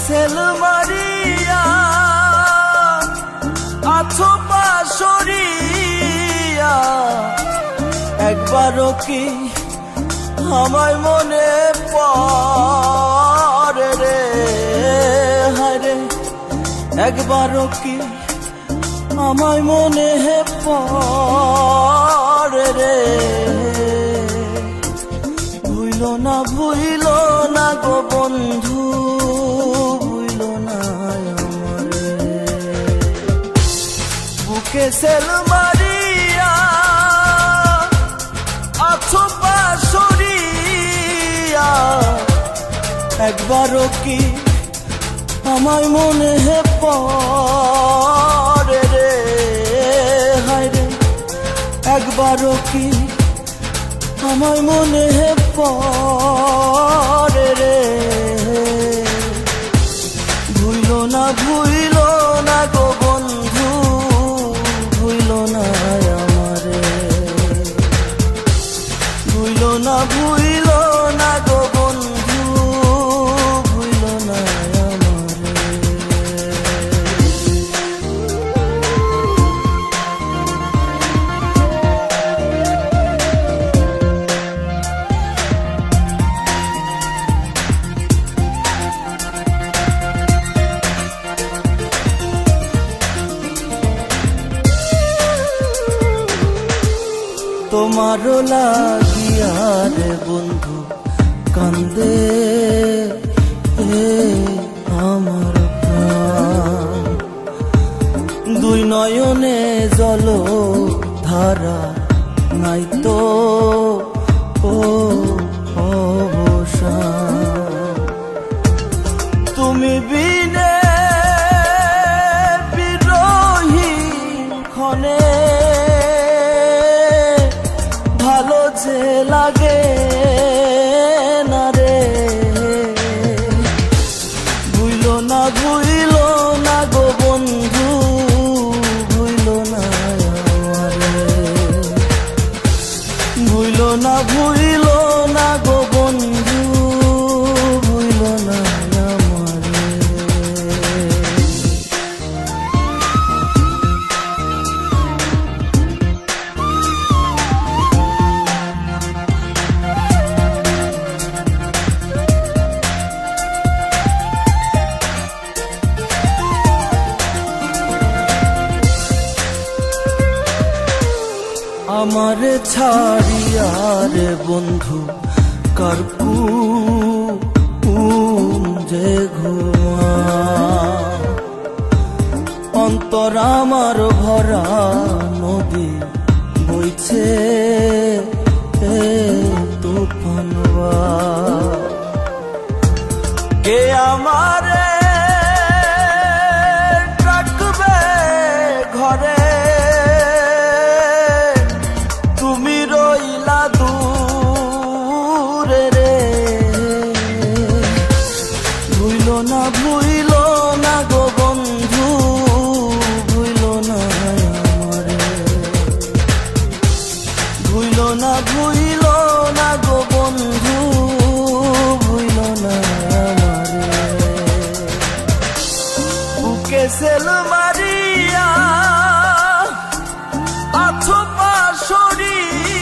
Sell মারিয়া আছো পাশরিয়া, একবারও কি আমায় মনে পড়ে রে, হায়রে একবারও কি আমায় মনে পড়ে রে। ভুইলো না গো বন্ধু, ভুইলো না আমারে। বুকে সেল মারিয়া আছো পাশরিয়া, একবারও কি আমায় মনে পড়ে রে, হায়রে একবারও কি আমায় মনে পড়ে রে। ভুইলো না গো বন্ধু, ভুইলো না আমারে। ভুইলো না গো বন্ধু, ভুইলো না আমারে। তোমারও লাগিয়া রে বন্ধু কান্দে আমার প্রাণ, দুই নয়নে জল ধারা নাই তো ও অবসান। তুমি বিনে বিরহীন ক্ষণে ভালো যে লাগে না রে। ভুইলো না গো বন্ধু, ভুইলো না আমারে। ভুইলো না গো বন্ধু, ভুইলো না আমারে। আমারে ছাড়িয়া রে বন্ধু কারকু যে ঘুমা, অন্তর আমার ভরা নদী বইছে তুফান। কে আমারে রাখবে ঘরে, ভুইলো না গো বন্ধু, ভুইলো না আমারে। ভুইলো না গো বন্ধু, ভুইলো না আমারে। বুকে সেল মারিয়া আছো পাশরিয়া,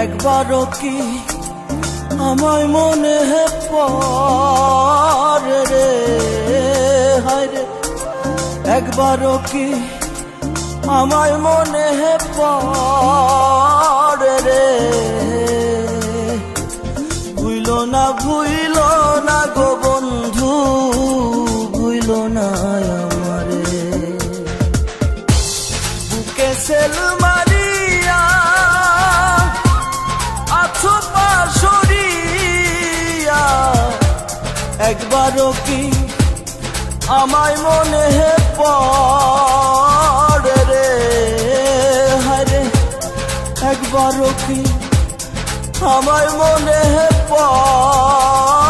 একবারও কি আমায় মনে পড়ে রে, হায়রে একবারও কি আমায় মনে পড়ে রে। ভুইলো না গো বন্ধু, ভুইলো না আমারে। বুকে সেল মারিয়া আছো পাশরিয়া, একবারও কি আমায় মনে পড়ে রে, হায়রে একবারও কি আমায় মনে পড়ে।